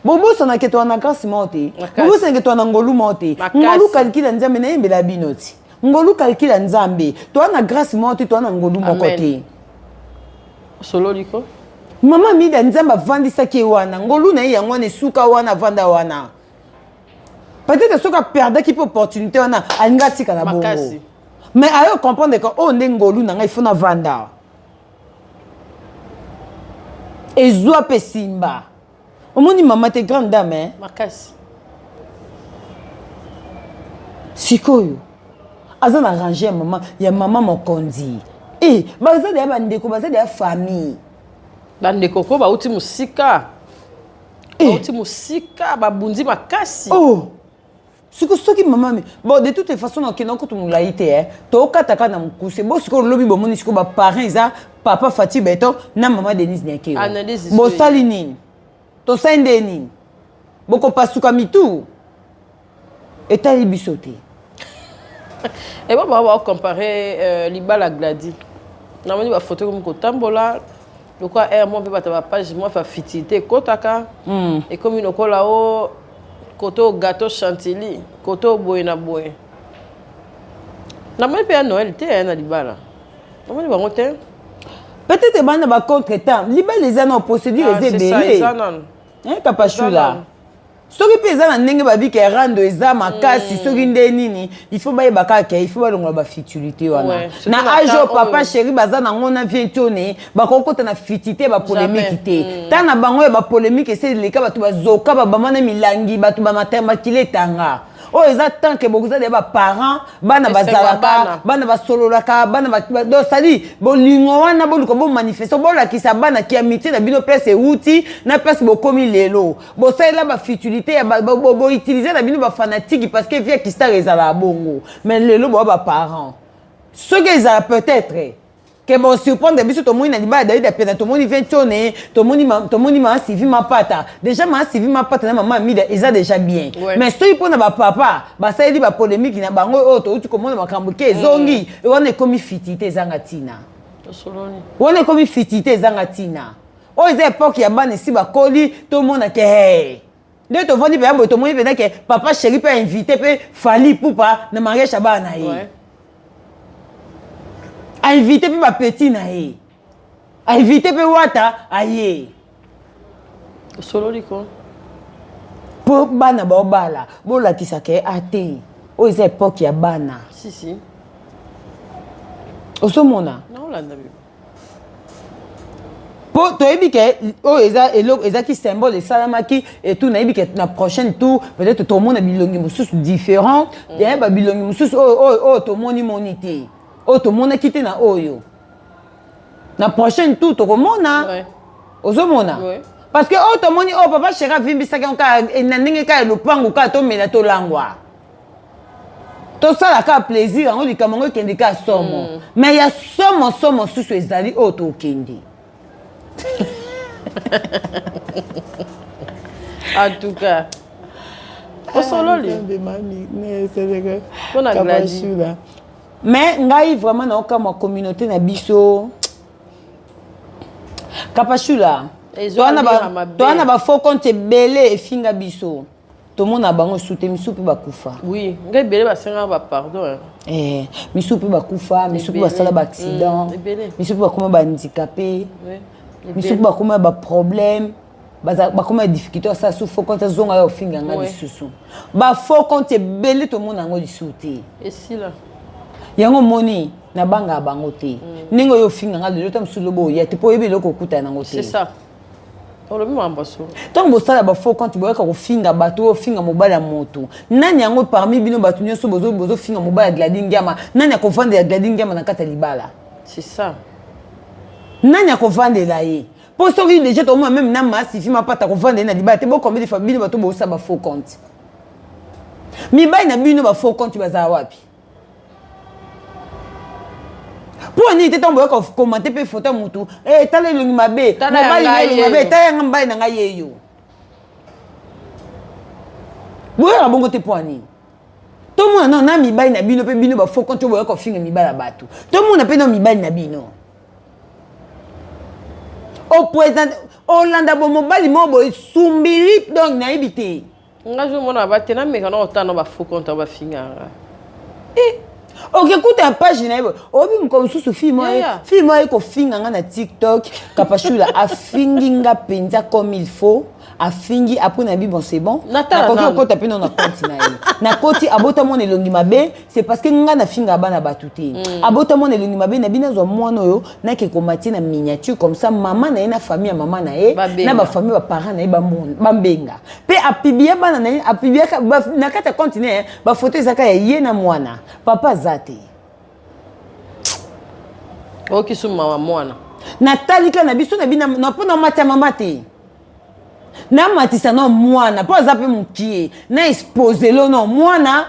Bobo sana ke to na grâce monte. Bobo sana ke to na ngolu monte. Ngolu calcule nzambe na yembe la binoti. Ngolu calcule nzambe. To na grâce monte to na ngolu mokote. Solo liko. Mama Amida nzamba vandisa ke wana. Ngolu na yango ne suka wana vanda wana. Peut-être que perdre qui peut opportunité on a angati kala bongo. Mais ayo comprendre que on ngolu na ngai fona vanda. Ezwa pesimba. Omoni maman te grande dame hein. Makasi. Sikoyo. Azana arranger maman, ya maman mokondi. Baza de bandeko, baza de famille. Bandeko ko ba uti musika. Uti musika ba bunzi makasi. Oh. Soki maman bon de toutes les façons on kena ko to mulaité hein to kataka na mukuse bo siko lobi bo moni siko ba parents za papa Fati Beto na maman Denise Nyake bo salinine to sendeni boko pasuka mitu etali bisoté et bon on va comparer Libala Gladi na moni ba photo comme ko tambola le quoi moi pe ba ta page moi fa fitité kotaka et comme une kola o koto gâteau chantilly koto boy na boy na même pas Noël té na Libala na moni ba ngote peut-être bana ba contre-temps Libala les ana procédure les belé hein papa chula soki pesa na ndenge ba bi ke rando eza makasi soki nde nini il faut ba yebaka ke il faut ba longola ba futilité wana na ajo papa chéri baza na ngona vientone ba kokota na futilité ba polémique té ta na bango ba polémique c'est le ka ba to ba zoka ba bamana milangi ba to ba matemba kiletanga oh eza tant que beaucoup de ba parents bana bazalaka bana basololaka bana do sali bolingo wana boluko bo manifesto bola ki sa bana ki amitié na bino place outi na place bo komi lelo bo sala ba futilité ya bo utiliser na bino ba fanatique parce que via ki star ezala bongo mais lelo bo ba parents ce que ils peut-être que bon surprendre biso to moni na libala David pena to moni ventone to moni ma Sylvie ma pata déjà ma Sylvie ma pata na maman Mida eza déjà bien mais soki pona ba papa ba sali ba polémique na bango o to uti komona makambo ke zongi e wana komi fitité zanga tina to soloni wana komi fitité zanga tina o eza époque ya bana si ba koli to mona ke hey de to vandi pe to moni pe ke papa chéri peut inviter pe Fali Poupa na mariage bana yi a invité pe ba petit na ye a invité pe wata aye solo liko po bana ba obala bola kisake ate o eza époque ya bana si osomona non la ndabi po to ebi ke o eza ki symbole de salamaki et tout na ebi ke na prochaine tour peut-être tout le monde a bilongi mususu différent et ba bilongi mususu to moni monité to mona kité na oyo na prochaine tour to komona ozomona parce que to moni papa chéra vimbisaka ka na ndenge ka lopango ka to mena to langwa to sala ka plaisir ngo likamango kende ka somo mais ya somo susu ezali to kende en tout cas au solo li on a Gladi mais ngai vraiment na oka ma communauté na biso Kapachula toana ba faux compte belé efinga biso tomona bango sute misupe bakufa oui ngai belé basenga ba pardon misupe bakufa misupe basala ba accident misupe bakoma ba handicapé misupe bakoma ba problème bakoma difficulté ça sous faux compte zonga yo finga nga lisusu ba faux compte belé tomona ngo lisute esila yango moni na banga bango te ningo yo finga nga lelo tam sulobo ya te po yebe loko kuta nango te c'est ça on le même ambasso tant bo sala ba faux quand boyaka ko finga bato finga mobala moto nani yango parmi bino bato nyoso bozo finga mobala gladi ngama nani akovanda ya gladi ngama na kata libala c'est ça nani akovanda la ye po soki déjà to même na masi fima pata kovanda na libala te bo combien de fois bino bato bo sala ba faux compte mi bay na bino ba faux compte baza wapi pour ni te tombe ko commenter pe photo mutu tala longi mabe na bali longi mabe tala ngamba na ngaye yo boya bongo te poani to mo na mi bali na bino pe bino ba faux compte boya ko finga mi bala batu to mo na pe no mi bali na bino au président Hollande bo mobali mo bo sumbiri donc na ibité ngajo mo na ba te na meka na otano ba faux compte ba finga ok écoute la page na yebo obi mko susu film ko finga nga na TikTok kapashula afinginga penza comme il faut afingi après na bi bon c'est bon na ko taper na compte na ye na koti abota mon elongi mabe c'est parce que nga na finga bana batuté abota mon elongi mabe na bina zo mwana yo na ke komati na miniature comme ça maman na ye na famille maman na ye na ba famille ba parents na ye ba mbenga pe apibia bana na ye apibia na kata compte na ba photo ezaka ya ye na mwana papa zate oki suma mwana natalika na biso na bina na pona mata mama te na matisa no mwana po azape mukie na expose lo no mwana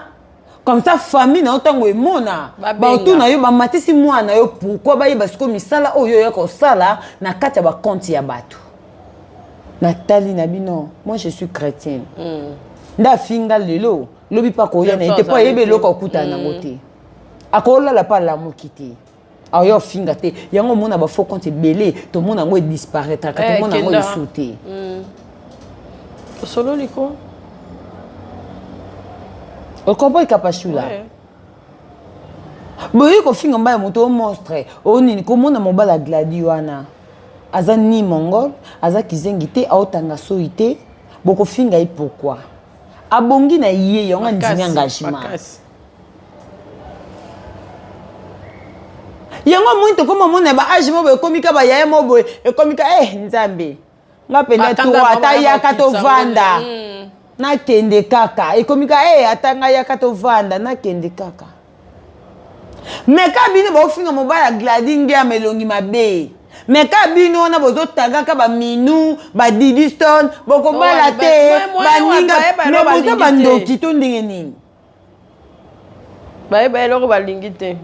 comme ça famille na otango emona ba otuna yo ba matisi mwana yo pourquoi ba yeba siko misala oyo yo ko sala na kati ya ba compte ya bato natali na bino moi je suis chrétienne nda finga lelo lobi pa ko ya na ete po yebe loko kuta na ngote akola la pa la mukiti ayo finga te yango mona ba faux compte belé to mona ngo disparaître ka to mona ngo sauter solo liko o kombo ikapashula boye ko finga mbaya moto monstre o nini ko mona mobala gladi wana aza ni mongol aza kizengi te aotanga soite boko finga i pourquoi abongi na ye yonga ndimi engagement yango mwinto koma mona ba age mo be komika ba yaya mo boy e komika nzambe nga pena to ata yaka to vanda na kende kaka e komika atanga yaka to vanda na kende kaka meka bino ba ofinga mobala gladi ngia melongi mabe meka bino na bozo tagaka ba minu ba didiston boko bala te ba ninga me bozo bandoki to ndenge nini ba eloko balingi te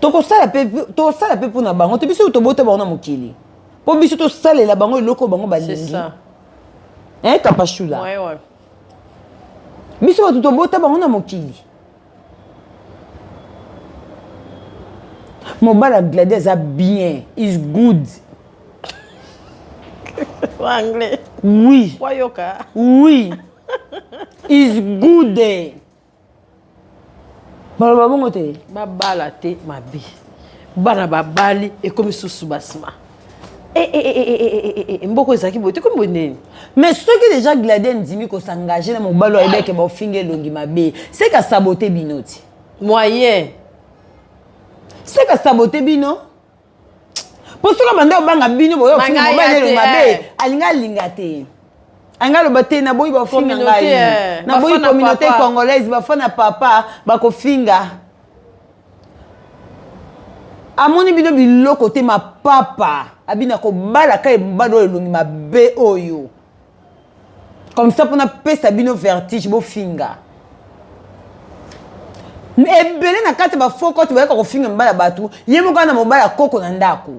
to sala pe pona bango te biso to bota bango na mokili po biso to salela bango eloko bango balingi c'est ça kapashula ouais biso bato to bota bango na mokili mobala gladi aza bien is good anglais oui wayoka oui is good baloba bongo te babala te mabe bana babali ekomi susu basima mboko ezalaki boye te komi boye ndeni mais soki déjà gladi ndimi kosengage na mobali ayebeke baofinga elongi mabe c'est ka sabote bino ti moyen c'est ka sabote bino po soki banda obanga bino boyo ofinga mobali elongi mabe alinga alinga te anga loba te na boyi bafinga ngai na boyi communauté congolaise bafana papa bakofinga amoni bino biloko te mapapa abina kobala ka ebado elongi mabe oyo comme ça mpona pesa bino vertige bofinga ebele na kati bafaux kote bayaka kofinga mobala bato ye moko na mobala koko na ndako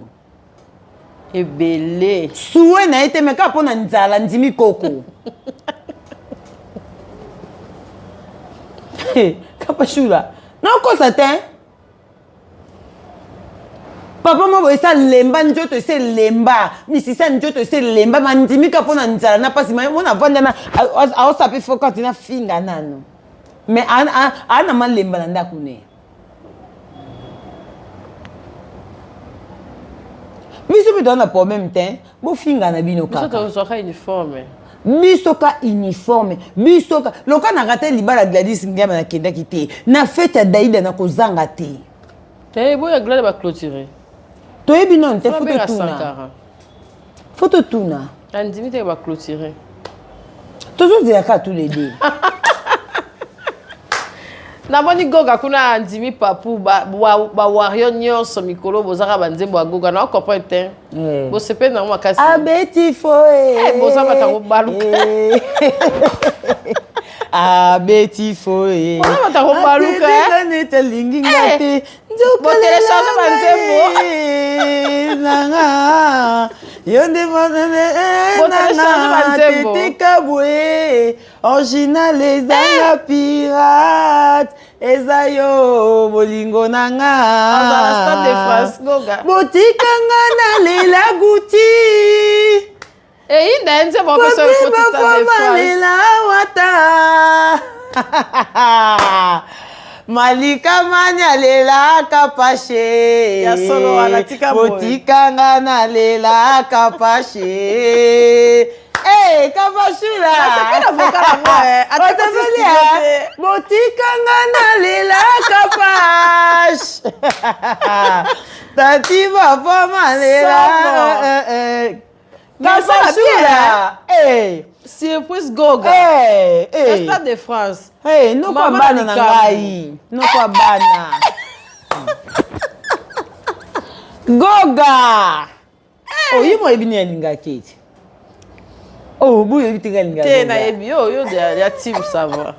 ebele suwe na ye te meka mpona nzala ndimi koko kapashula nakosa te papa mo esa lemba njoto se lemba misisa njoto se lemba mandimika pona nzala na pasi mona vanda na aosape foka tina finga nano mais ana malemba na ndako ne biso bi dona pour même temps bo finga na bino kaka biso to ka uniforme bisoka uniforme bisoka loka na rate libala Gladys ngama na kenda kité na fête Daïda na kozanga te boya Gladys ba clôturer toyebi non te photo tuna andimi te ba clôturer toujours dire ka tous les deux na moni goga kuna andimi papu ba warrior nyonso mikolo bozaka banzembo goga na comprendre te bo sepe na makasi abeti foe bozama tango baluka abeti foe bozama tango baluka ne telingi ngate bo télécharger banzembo nanga yonde monene banzembo kabwe original ezanga pirate ezayo bolingo nanga botikanga na lela guti inda nzembo peso lela wata malika manya lela kapashe ya solo wana tika boy botikanga na lela kapashe kapashula botikanga na lela kapash tati papa malela kapashula surprise goga Stade de France nokwa bana na ngai nokwa bana goga oyimo ebini alinga keti buyo bitinga alinga te na yebi yo de ya team sava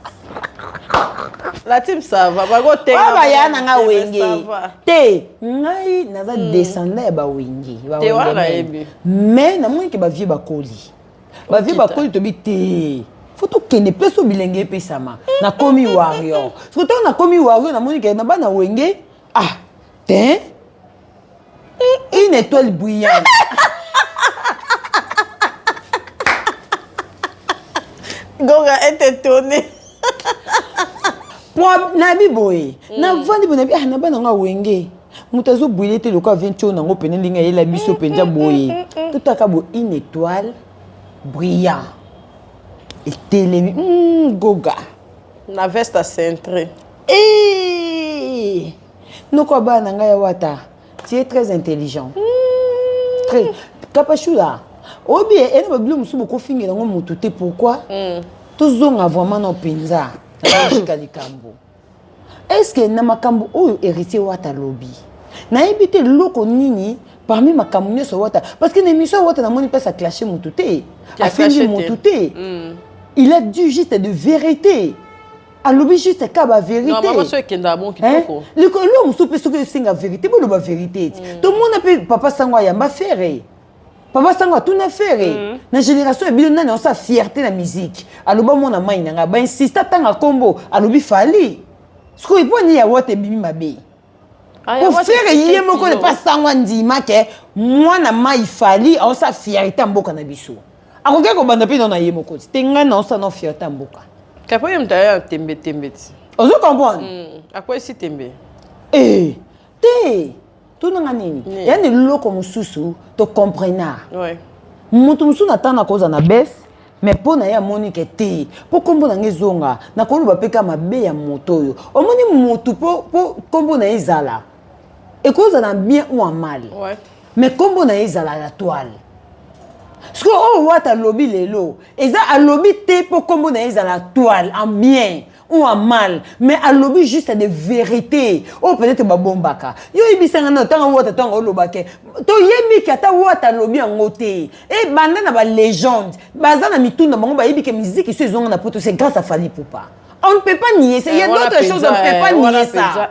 la team sava bago te ba ya na nga wenge te ngai naza descendant ya ba wenge te wana yebi mais na mwiki ba vie bakoli ba vie bakoli to bi te faut kende place bilenge pesama na komi warrior surtout na komi warrior na moni ke na bana wenge te une étoile brillante goga est étonné na biboye na vandi bona na bana nga wenge mutazo briller te loka 20 nango pene linga yela biso penza boye tutaka bo une étoile brillant et telemi goga na veste centré noko bana nga ya wata tu es très intelligent très kapashula obi ene babilo musubu ko fingira ngo mutu te pourquoi tozonga vraiment na penza na logique likambo est-ce que na makambo oyo héritier wata lobby na ebité loko nini parmi makambo nyoso wata parce que l'émission wata na moni pas ça clasher mutu te a fini mutu te il a dit juste de vérité a lobby juste ka ba vérité non maman so ekenda bon kitoko le musupe so que singa vérité bo lo ba vérité tout le monde appelle papa sangwa yamba faire papa sangwa tout na faire na génération e bilo nani on sa fierté na musique aloba mona mai nanga ba insista tanga kombo alobi fali ce ko iponi ya wote bimi mabe pour faire yé moko ne pas sangwa ndima ke mwana mai fali on sa fierté mboka na biso akoke ko banda pe na yé moko tenga na on sa no fierté mboka kapo yem taya tembe ti ozo comprendre akwa si tembe te tunanga nini yani loko mususu to comprena mutu musu na tana koza na bes mais pona ya monique te po kombo na ngezonga na koluba peka mabe ya moto yo omoni mutu po kombo na ezala e koza na bien ou en mal mais kombo na ezala la toile ce que wata lobby lelo eza a lobby te po kombo na ezala toile en bien ou en mal mais a lobby juste de vérité peut-être babombaka yo ibisanga na tanga wata tanga olobake to yebi kata wata lobby ngote et banda na ba légende baza na mitunda bango ba yebi que musique so ezonga na poto c'est grâce à Fally Poupa on ne peut pas nier ça il y a d'autres choses on ne peut pas nier ça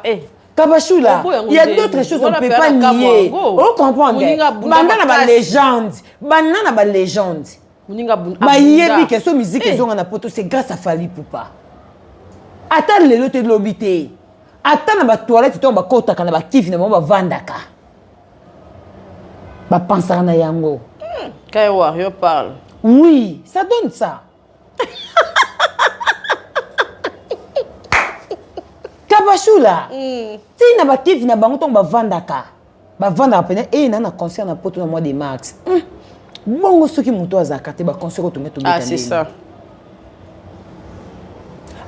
Kabashula, il y a d'autres choses on ne peut pas nier. On comprend. Banda na ba légende, banda na ba légende. Ba yebi que so musique ezonga na poto c'est grâce à Fally Poupa. Attends lelo te lobité. Attends na ba toilette to ba kota kana ba TV na ba vandaka. Bah pense à yango. Quand Wario parle. Oui, ça donne ça. Kabashula. Si na ba TV na bango ton ba vandaka. Ba vanda pena na concert na poto na mois de mars. Bongo soki muto azaka te ba concert to meto. Ah c'est ça.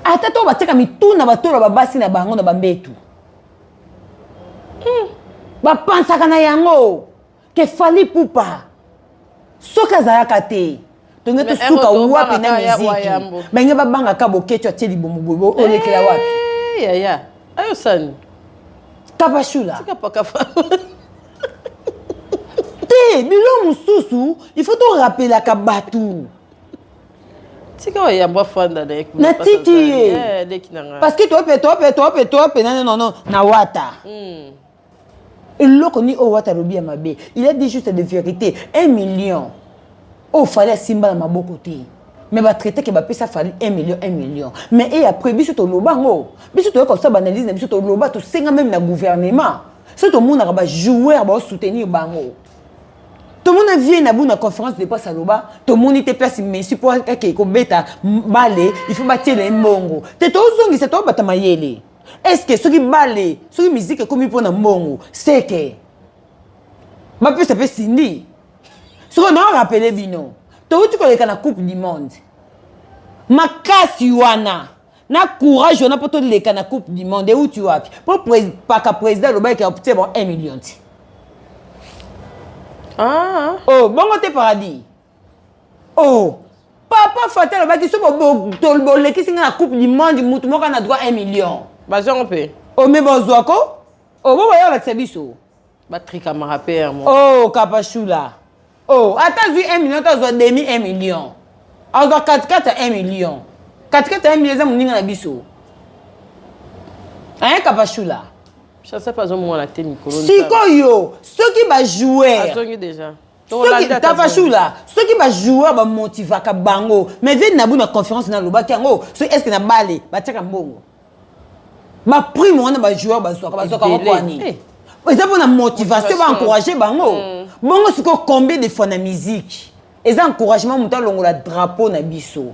Ata to ba teka mituna ba tolo ba basi na bango na ba mbetu. Ba pensaka na yango ke fali pupa. Soka zayaka te. Tonge to suka wapi na muziki. Benge ba banga ka bokecho ateli bomubo olekela wapi. Ya. Ayo sani. Kabashula. Tika paka fa. Te, bilo mususu, il faut te rappeler la kabatu. Tika wa yamba fanda na ekuna. Na tiki. Parce que toi non na wata. Eloko ni o wata lobi ya mabe. Il a dit juste de vérité, 1 million. Oh fallait simba na maboko te. Mais va traiter que va payer ça fallait 1 million. Mais et après biso to lobango. Biso to comme ça banalise biso to loba to senga même na gouvernement. C'est tout le monde va jouer va soutenir bango. Tout le monde vient na buna conférence de presse à loba, tout le monde était place mais si pour que ko beta balé, il faut battre les mbongo. Te to zongi c'est to bata mayele. Est-ce que ce qui balé, ce qui musique comme pour na mbongo, c'est que ba peut ça peut sindi. Ce qu'on a rappelé bino. Tu connais la Coupe du Monde. Makasi wana. Na courage wana pour te la Coupe du Monde. Et où tu vas? Pour pas que président le bail qui a bon 1 million. Ah. Oh, bon côté paradis. Oh. Papa Fatel le bail qui sont bon le qui la Coupe du Monde, mutu mo kana droit 1 million. Bazon on peut. Oh mais bonsoir ko? Oh bon voyons avec service. Batterie camera père moi. Oh Kapashula. Oh, attends, 1 million, tu as demi 1 million. Alors, 4 1 million. 4 1 million, c'est mon na biso. Hein, Kapashula? Je ne sais pas comment la tête Nicolas. Si yo, ceux qui va jouer. Azongi déjà. Kapashula, ceux qui va jouer va motiver ka bango. Mais viens na buna conférence na loba kango. So est-ce que na balé, ba tika mbongo. Ma prime on va jouer ba soka kwani. Ils ont une motivation, ils encourager bango. Bongo c'est combien de fois na musique. Ils encouragement monta longo la drapeau na biso.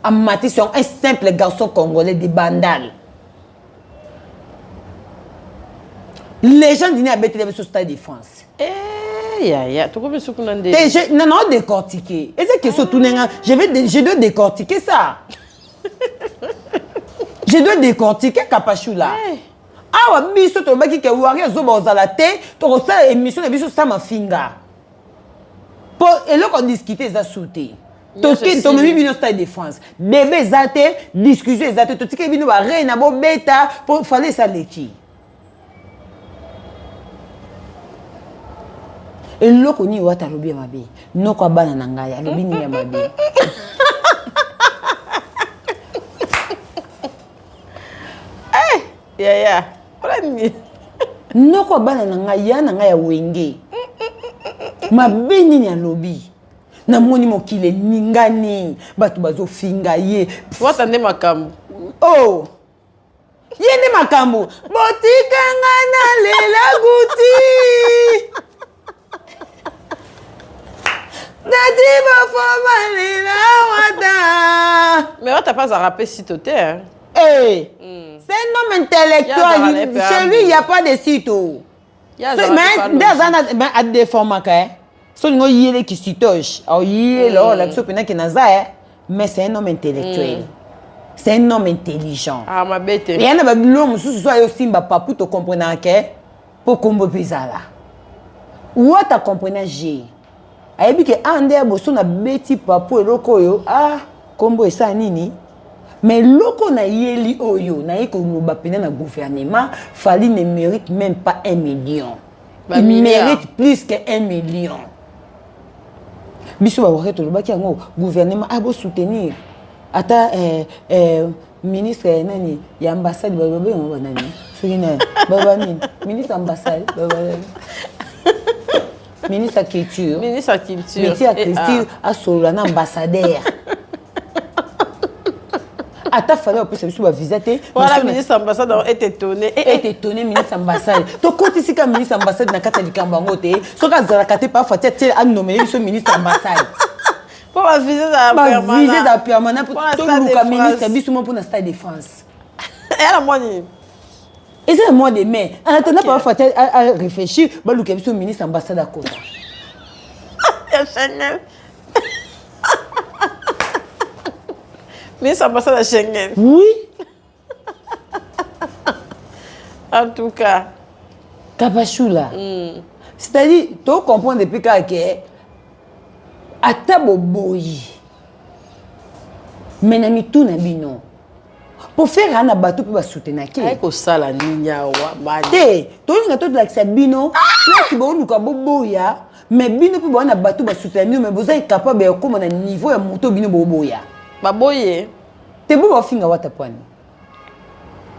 Amati sur un simple garçon congolais de Bandal. Les gens dîner à Bethlehem sur Stade de France. Ya, tu comprends ce qu'on a dit? Non, décortiquer. Et c'est que ce tout je dois décortiquer ça. Je dois décortiquer Kapashula. Ah, biso to baki ke wari zoba ozala te to ça émission na biso sama finga. Pour eloko discuter za souté. To memi bino Stade de France. Bébé zate discussion zate to tike bino ba reina bo beta pour fallait ça leki. Eloko ni wata lobi mabe. Noko bana na ngaya lobi ni ya mabe. Ya. Noko bana na ngaya wenge. Mabe nini ya lobi. Na moni mokile ningani batu bazo finga ye. Wata nde makambu. Oh. Yende makambu. Botika ngana lela guti. Nadiba foma lela wata. Mais on t'a pas à rappeler si tu t'es. Eh. C'est un homme intellectuel. Chez lui, il n'y a pas de site. Mais à des formats, il y a qui s'y touche. Mais c'est un homme intellectuel. C'est un homme intelligent. Ah, ma bête. Il y a un homme qui soit aussi papou, tu comprends que pour combo pizala. Ou tu comprends j'ai. Ayebi que ande boso na beti papou eloko yo ah combo esa nini. Mais loko na yeli oyo na yeko loba pena na gouvernement Fali ne mérite même pas 1 million. Il mérite plus que 1 million. Biso ba wareto loba ki yango gouvernement a beau soutenir. Ata ministre nani ya ambassade baba ngo nani. Fina baba nini ministre ambassade baba. Ministre culture. Ministre culture. Ministre culture a solo na ambassadeur. ata fallait opesa biso ba visa te voilà ministre ambassade est étonné étonné ministre ambassade to koti sika ministre ambassade na kata likambo yango te soki azalaka te parfois tie anomele biso ministre ambassade po bavise za permanent toluka ministre biso mo mpona stade de France eyala mwani eza le mois de mai en attendant parfois à réfléchir baluka biso ministre ambassade akota ya Schengen ministre ambassade à Schengen. Oui. En tout cas. Kapachula. C'est-à-dire, tu comprends depuis que ata boboyi. Menami tout na bino. Pour faire un bateau pour soutenir qui? Avec ça la niña wa mani. Té, tu as tout like ça bino. Là tu vas luka boboya, mais bino pour un bateau pour soutenir mais vous êtes capable de comme un niveau ya moto bino boboya. Baboye. Te bo ba finga wata kwani.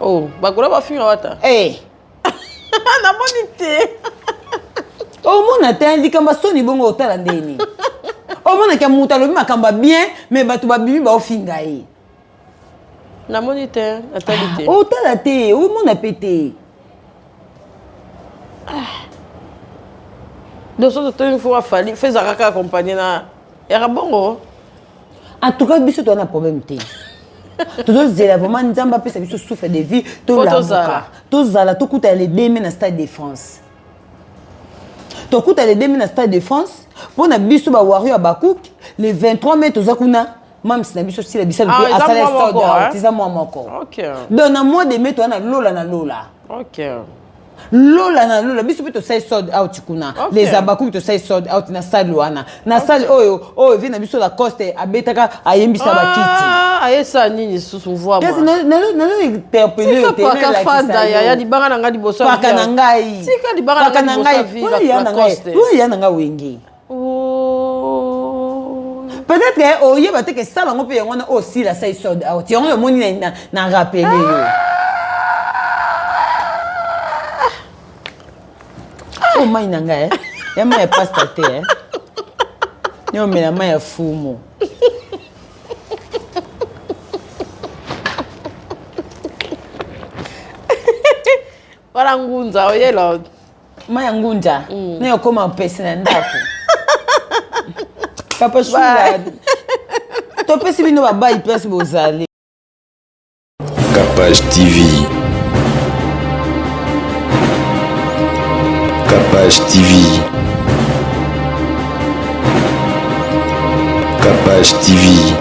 Oh, bakula ba finga wata. Eh. Na monite. Oh mona te indika masoni bongo otala ndeni. Oh mona ke muta lo makamba bien mais batu ba bibi ba ofinga e. Na monite, atalité. Oh tala te, oh mona pété. Donc ça te une fois fallu fais Zaraka accompagner na era bongo. En tout cas, biso to na problème te. Toujours zela vraiment nzamba pe sa biso souffre de vie to la muka. To zala to kuta les demi na stade de France. To kuta les demi na stade de France pour na biso ba wario ba cook les 23 mai to zakuna même si na biso si la bisa le à salaire soldat tiza moi moko. OK. Dans un mois de mai to na lola. OK. Lola na lola biso pe to say sold out kuna les abaku to say sold out na salle wana na salle oyo vi na biso la coste abetaka ayembisa bakiti ayesa nini susu voix moi na interpeller te la fanda ya libanga na ngadi boso paka na ngai tika libanga na ngadi boso la coste ya na nga wengi peut-être oyeba te que sala ngo pe yango na aussi la say sold out yango moni na rappeler oh mai nanga ya mai pasta te ni omela mai ya fumo wala ngunza oyela mai ya ngunza na yokoma mpesi na ndako papa shula topesi bino babai place bozali Capage TV. Capage TV. Capage TV.